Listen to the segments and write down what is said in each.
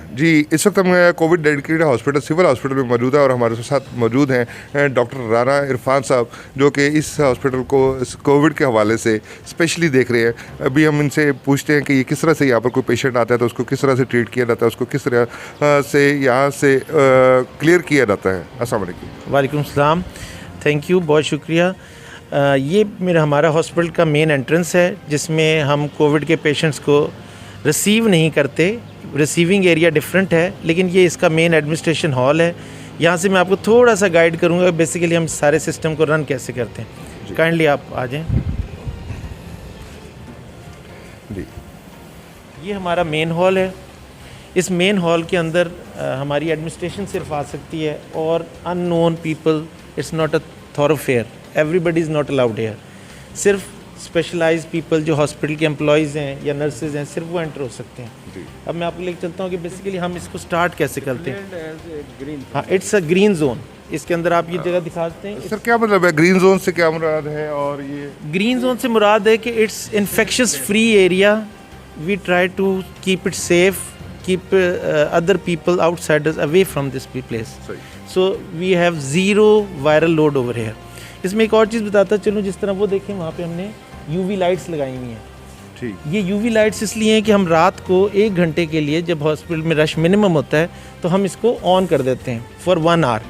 जी, इस वक्त हम covid dedicated hospital civil hospital में मौजूद है और हमारे साथ मौजूद हैं डॉक्टर राना इरफान साहब, जो कि इस हॉस्पिटल को इस कोविड के हवाले से स्पेशली देख रहे हैं। अभी हम इनसे पूछते हैं कि ये किस तरह से यहाँ पर कोई पेशेंट आता है तो उसको किस तरह से ट्रीट किया जाता है, उसको किस तरह से यहाँ से क्लियर किया जाता है। अस्सलाम वालेकुम। वालेकुम सलाम, थैंक यू, बहुत शुक्रिया। ये हमारा हॉस्पिटल का मेन एंट्रेंस है, जिसमें हम कोविड के पेशेंट्स को रिसीव नहीं करते। रिसीविंग एरिया डिफरेंट है, लेकिन ये इसका मेन एडमिनिस्ट्रेशन हॉल है। यहाँ से मैं आपको थोड़ा सा गाइड करूँगा बेसिकली हम सारे सिस्टम को रन कैसे करते हैं। काइंडली आप आ जाएं। जी, ये हमारा मेन हॉल है। इस मेन हॉल के अंदर हमारी एडमिनिस्ट्रेशन सिर्फ आ सकती है और unknown people, it's not a thoroughfare, everybody is not allowed here. सिर्फ स्पेशलाइज्ड पीपल जो हॉस्पिटल के एम्प्लॉयज़ हैं या नर्सेज हैं, सिर्फ वो एंटर हो सकते हैं। अब मैं आपको लेकर चलता हूँ कि बेसिकली हम इसको स्टार्ट कैसे करते हैं। हाँ, इट्स अ ग्रीन जोन। इसके अंदर आप ये जगह दिखाते हैं। सर क्या मतलब है ग्रीन जोन से, क्या मुराद है? और ये ग्रीन जोन से मुराद है कि it's infectious free area. We try to keep it safe, keep other people outsiders away from this place. So we have zero viral load over here. इसमें एक और चीज़ बताता चलूँ, जिस तरह वो देखें वहाँ पे हमने UV लाइट्स लगाई हुई हैं। ठीक, ये UV लाइट्स इसलिए हैं कि हम रात को 1 घंटे के लिए, जब हॉस्पिटल में रश मिनिमम होता है, तो हम इसको ऑन कर देते हैं फॉर 1 आवर।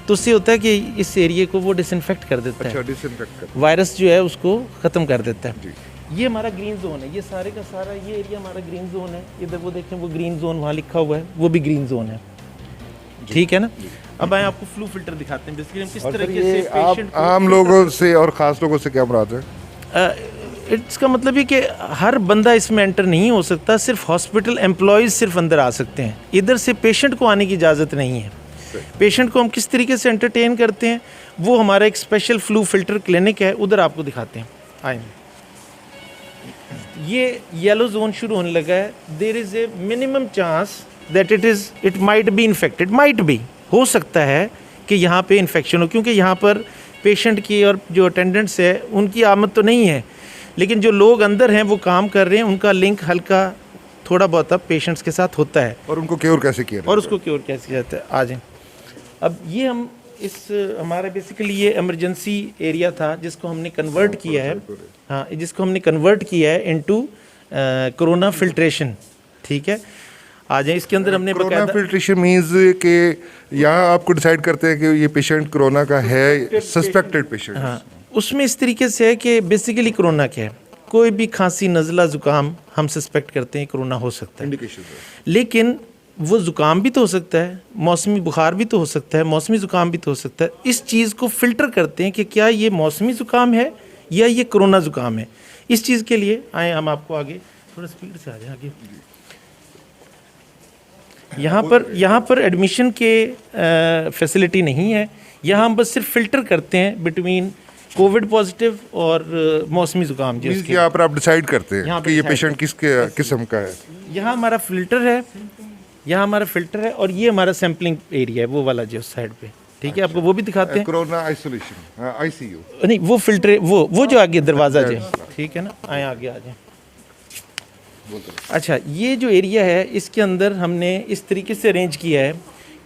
तो उससे होता है कि इस एरिया को वो डिसइंफेक्ट कर देता है। अच्छा, डिसइंफेक्ट कर, वायरस जो है उसको ख़त्म कर देता है। ये हमारा ग्रीन जोन है। ये सारे का सारा ये एरिया हमारा ग्रीन जोन है। इधर वो देखें, वो ग्रीन जोन वहाँ लिखा हुआ है, वो भी ग्रीन जोन है। ठीक है ना। अब आए आपको फ्लू फिल्टर दिखाते हैं बेसिकली हम किस तरीके से पेशेंट को, आम लोगों से और ख़ास लोगों से क्या मुराद है? इसका मतलब है कि हर बंदा इसमें एंटर नहीं हो सकता, सिर्फ हॉस्पिटल एम्प्लॉयज़ सिर्फ अंदर आ सकते हैं। इधर से पेशेंट को आने की इजाज़त नहीं है। पेशेंट को हम किस तरीके से एंटरटेन करते हैं, वो हमारा एक स्पेशल फ्लू फिल्टर क्लिनिक है, उधर आपको दिखाते हैं। आएंगे। ये येलो जोन शुरू होने लगा है। There is a minimum chance that it might be infected, might be, हो सकता है कि यहाँ पे इन्फेक्शन हो, क्योंकि यहाँ पर पेशेंट की और जो अटेंडेंट्स है उनकी आमद तो नहीं है, लेकिन जो लोग अंदर हैं वो काम कर रहे हैं, उनका लिंक हल्का थोड़ा बहुत अब पेशेंट्स के साथ होता है। और उनको क्योर कैसे किया और उसको क्योर कैसे किया जाता है, आ जाएं। अब ये हम हमारा बेसिकली ये इमरजेंसी एरिया था जिसको हमने कन्वर्ट किया है। हाँ, जिसको हमने कन्वर्ट किया है इनटू कोरोना फिल्ट्रेशन। ठीक है, आ जाए। इसके अंदर हमने कोरोना फिल्ट्रेशन मींस कि यहाँ आपको डिसाइड करते हैं कि ये पेशेंट कोरोना का है, सस्पेक्टेड पेशेंट। हाँ, उसमें इस तरीके से है कि बेसिकली कोरोना क्या है, कोई भी खांसी, नज़ला, ज़ुकाम हम सस्पेक्ट करते हैं कोरोना हो सकता है। इंडिकेशन, लेकिन वो ज़ुकाम भी तो हो सकता है, मौसमी बुखार भी तो हो सकता है, मौसमी ज़ुकाम भी तो हो सकता है। इस चीज़ को फ़िल्टर करते हैं कि क्या ये मौसमी ज़ुकाम है या ये कोरोना ज़ुकाम है। इस चीज़ के लिए आए हम आपको आगे थोड़ा स्पीड से आ जाए आगे। यहाँ पर एडमिशन के फैसिलिटी नहीं है। यहाँ हम बस सिर्फ फ़िल्टर करते हैं बिटवीन कोविड पॉजिटिव और मौसमी ज़ुकाम। जिसके यहाँ पर आप डिसाइड करते हैं कि ये पेशेंट किस किस्म का है। यहाँ हमारा फ़िल्टर है, यहाँ हमारा फ़िल्टर है, और ये हमारा सैम्पलिंग एरिया है, वो वाला जो साइड पे। ठीक है, आपको वो भी दिखाते हैं। कोरोना आइसोलेशन, ICU नहीं, वो फिल्टर, वो जो आगे दरवाज़ा जो, ठीक है ना, आए आगे आ जाए। अच्छा, ये जो एरिया है इसके अंदर हमने इस तरीके से अरेंज किया है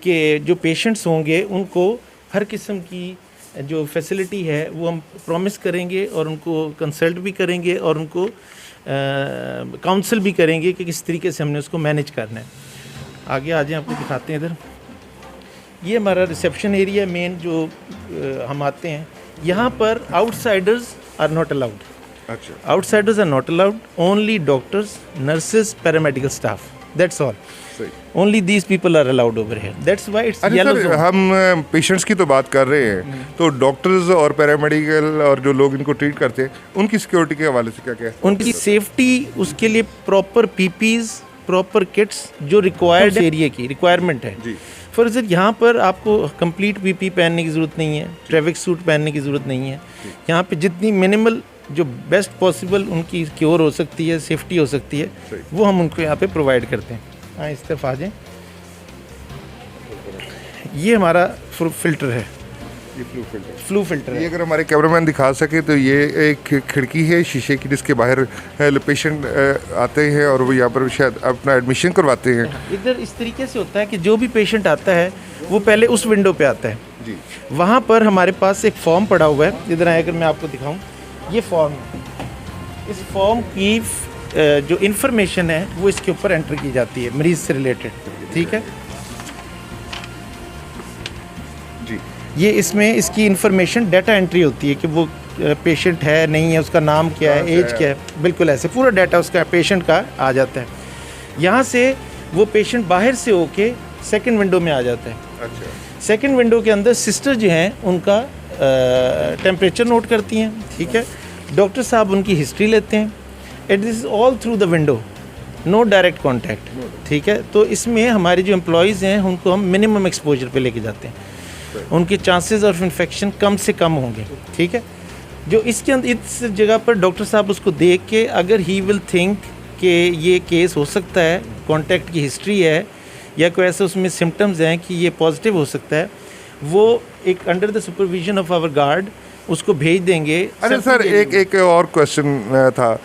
कि जो पेशेंट्स होंगे उनको हर किस्म की जो फैसिलिटी है वो हम प्रॉमिस करेंगे, और उनको कंसल्ट भी करेंगे, और उनको काउंसल भी करेंगे कि किस तरीके से हमने उसको मैनेज करना है। आगे आ जाए, आपको दिखाते हैं। इधर ये हमारा रिसेप्शन एरिया मेन जो हम आते हैं। यहाँ पर आउटसाइडर्स आर नॉट अलाउड। अच्छा, outsiders are not allowed, only doctors, nurses, paramedical staff, that's all. Only these people are allowed over here, that's why it's yellow zone. हम पेशेंट्स की तो बात कर रहे हैं, तो डॉक्टर्स और पैरामेडिकल और जो लोग इनको ट्रीट करते हैं उनकी सिक्योरिटी के हवाले से क्या क्या है? उनकी सेफ्टी, उसके लिए प्रॉपर PPEs, प्रॉपर किट्स जो रिक्वायर्ड एरिया की रिक्वायरमेंट है। फॉर एग्जाम्पल यहाँ पर आपको कंप्लीट PPE पहनने की ज़रूरत नहीं है, ट्रैफिक सूट पहनने की ज़रूरत नहीं है। यहाँ पे जितनी मिनिमल जो बेस्ट पॉसिबल उनकी क्योर हो सकती है, सेफ्टी हो सकती है, वो हम उनको यहाँ पे प्रोवाइड करते हैं। हाँ, इस तरफ आ जाएं। ये हमारा फिल्टर है। ये फ्लू फिल्टर, फ्लू फिल्टर ये है। अगर हमारे कैमरामैन दिखा सके तो ये एक खिड़की है शीशे की जिसके बाहर पेशेंट आते हैं और वो यहाँ पर शायद अपना एडमिशन करवाते हैं। इधर इस तरीके से होता है कि जो भी पेशेंट आता है वो पहले उस विंडो पे आता है। जी, वहाँ पर हमारे पास एक फॉर्म पड़ा हुआ है, इधर आए अगर मैं आपको दिखाऊं, ये फॉर्म, इस फॉर्म की जो इन्फॉर्मेशन है वो इसके ऊपर एंटर की जाती है मरीज़ से रिलेटेड, ठीक है। जी, ये इसमें इसकी इन्फॉर्मेशन डाटा एंट्री होती है कि वो पेशेंट है नहीं है, उसका नाम क्या है, एज क्या है, बिल्कुल ऐसे पूरा डाटा उसका पेशेंट का आ जाता है। यहाँ से वो पेशेंट बाहर से होके सेकंड विंडो में आ जाता है। अच्छा, सेकंड विंडो के अंदर सिस्टर जो हैं उनका टेम्परेचर नोट करती हैं, ठीक है। डॉक्टर साहब उनकी हिस्ट्री लेते हैं। It is all through the window, no direct contact, ठीक है। तो इसमें हमारे जो एम्प्लॉयज़ हैं उनको हम मिनिमम एक्सपोजर पे लेके जाते हैं, उनके चांसेस ऑफ इन्फेक्शन कम से कम होंगे, ठीक है। जो इसके अंदर इस जगह पर डॉक्टर साहब उसको देख के अगर ही विल थिंक कि ये केस हो सकता है, कॉन्टैक्ट की हिस्ट्री है या कोई ऐसे उसमें सिम्टम्स हैं कि ये पॉजिटिव हो सकता है, वो एक under the supervision of our guard उसको भेज देंगे। अरे सर एक और क्वेश्चन था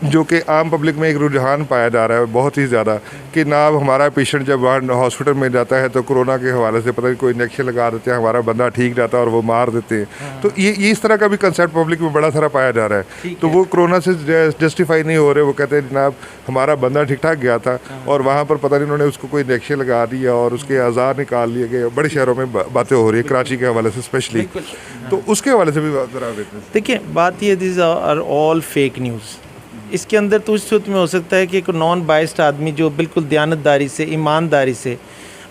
जो कि आम पब्लिक में एक रुझान पाया जा रहा है बहुत ही ज़्यादा कि ना अब हमारा पेशेंट जब वहाँ हॉस्पिटल में जाता है तो कोरोना के हवाले से पता नहीं कोई इंजेक्शन लगा देते हैं, हमारा बंदा ठीक जाता है और वो मार देते हैं। तो ये इस तरह का भी कंसेप्ट पब्लिक में बड़ा सारा पाया जा रहा है। तो वो कोरोना से जस्टिफाई नहीं हो रहे, वो कहते हैं जनाब हमारा बंदा ठीक ठाक गया था और वहाँ पर पता नहीं उन्होंने उसको कोई इंजेक्शन लगा दिया और उसके आज़ार निकाल लिए गए। बड़े शहरों में बातें हो रही है, कराची के हवाले से स्पेशली, तो उसके हवाले से भी ज़रा देखिए बात ये this are all fake news. इसके अंदर तो उस सूरत में हो सकता है कि एक नॉन बाइस्ड आदमी जो बिल्कुल दयानतदारी से, ईमानदारी से,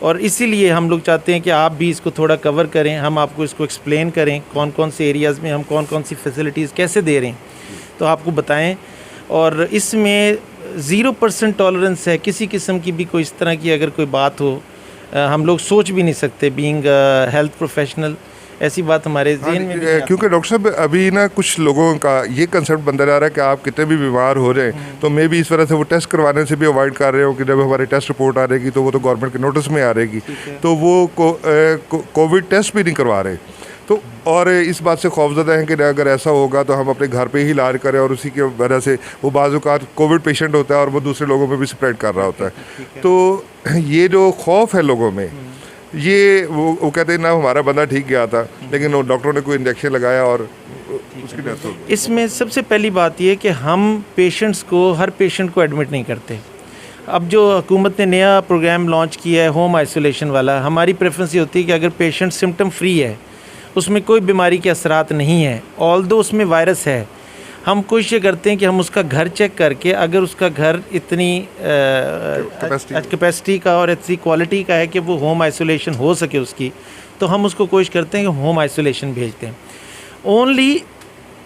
और इसीलिए हम लोग चाहते हैं कि आप भी इसको थोड़ा कवर करें, हम आपको इसको एक्सप्लेन करें कौन कौन से एरियाज़ में हम कौन कौन सी फैसिलिटीज़ कैसे दे रहे हैं, तो आपको बताएं। और इसमें 0% टॉलरेंस है, किसी किस्म की भी कोई इस तरह की अगर कोई बात हो, हम लोग सोच भी नहीं सकते बीइंग हेल्थ प्रोफेशनल, ऐसी बात हमारे ज़हन में भी नहीं आती। क्योंकि डॉक्टर साहब अभी ना कुछ लोगों का ये कंसेप्ट बनता जा रहा है कि आप कितने भी बीमार हो जाएं तो मे भी इस वजह से वो टेस्ट करवाने से भी अवॉइड कर रहे हो कि जब हमारी टेस्ट रिपोर्ट आ रहेगी तो वो तो गवर्नमेंट के नोटिस में आ रहेगी, तो वो कोविड टेस्ट भी नहीं करवा रहे। तो और इस बात से खौफजदा हैं कि अगर ऐसा होगा तो हम अपने घर पे ही इलाज करें और उसी की वजह से वो बाज़-औक़ात कोविड पेशेंट होता है और वो दूसरे लोगों पे भी स्प्रेड कर रहा होता है। तो ये जो खौफ है लोगों में, ये वो कहते हैं ना हमारा बंदा ठीक गया था लेकिन वो डॉक्टरों ने कोई इंजेक्शन लगाया और उसकी डेथ हो गई। इसमें सबसे पहली बात ये कि हम पेशेंट्स को, हर पेशेंट को एडमिट नहीं करते। अब जो हुकूमत ने नया प्रोग्राम लॉन्च किया है होम आइसोलेशन वाला, हमारी प्रेफरेंस ये होती है कि अगर पेशेंट सिम्टम फ्री है, उसमें कोई बीमारी के असरात नहीं है, ऑल्दो उसमें वायरस है, हम कोशिश ये करते हैं कि हम उसका घर चेक करके अगर उसका घर इतनी कैपेसिटी का और इतनी क्वालिटी का है कि वो होम आइसोलेशन हो सके उसकी, तो हम उसको कोशिश करते हैं कि होम आइसोलेशन भेजते हैं। ओनली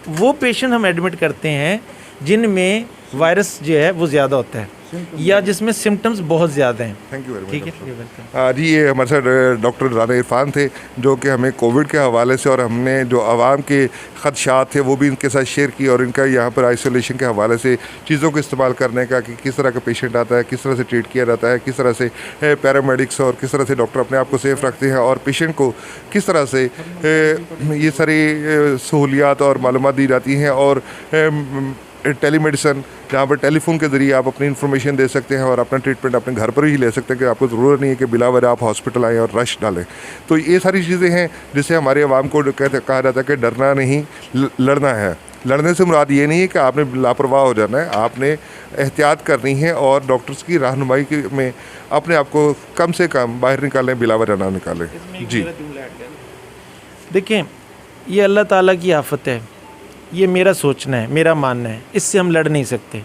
वो पेशेंट हम एडमिट करते हैं जिनमें वायरस जो है वो ज़्यादा होता है या जिसमें सिम्टम्स बहुत ज़्यादा हैं। Thank you very much. ठीक है जी, ये हमारे साथ डॉक्टर राना इरफान थे जो कि हमें कोविड के हवाले से और हमने जो आवाम के ख़दशात थे वो भी इनके साथ शेयर की और इनका यहाँ पर आइसोलेशन के हवाले से चीज़ों को इस्तेमाल करने का कि किस तरह का पेशेंट आता है, किस तरह से ट्रीट किया जाता है, किस तरह से पैरामेडिक्स और किस तरह से डॉक्टर अपने आप को सेफ़ रखते हैं और पेशेंट को किस तरह से ये सारी सहूलियात और मालूमात दी जाती हैं। और टेलीमेडिसन जहाँ पर टेलीफोन के ज़रिए आप अपनी इन्फॉर्मेशन दे सकते हैं और अपना ट्रीटमेंट अपने घर पर ही ले सकते हैं कि आपको ज़रूरत नहीं है कि बिला वजह आप हॉस्पिटल आएँ और रश डालें। तो ये सारी चीज़ें हैं जिससे हमारे आवाम को कहा जाता है कि डरना नहीं, लड़ना है। लड़ने से मुराद ये नहीं है कि आपने लापरवाह हो जाना है, आपने एहतियात करनी है और डॉक्टर्स की रहनुमाई में अपने आप को कम से कम बाहर निकालें, बिला वजह ना निकालें। जी देखें, ये अल्लाह ताला की आफत है, ये मेरा सोचना है, मेरा मानना है, इससे हम लड़ नहीं सकते।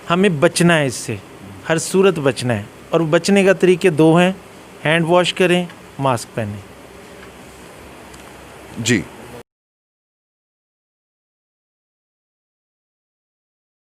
हमें बचना है, इससे हर सूरत बचना है और बचने का तरीके दो हैं, हैंड वॉश करें, मास्क पहनें। जी।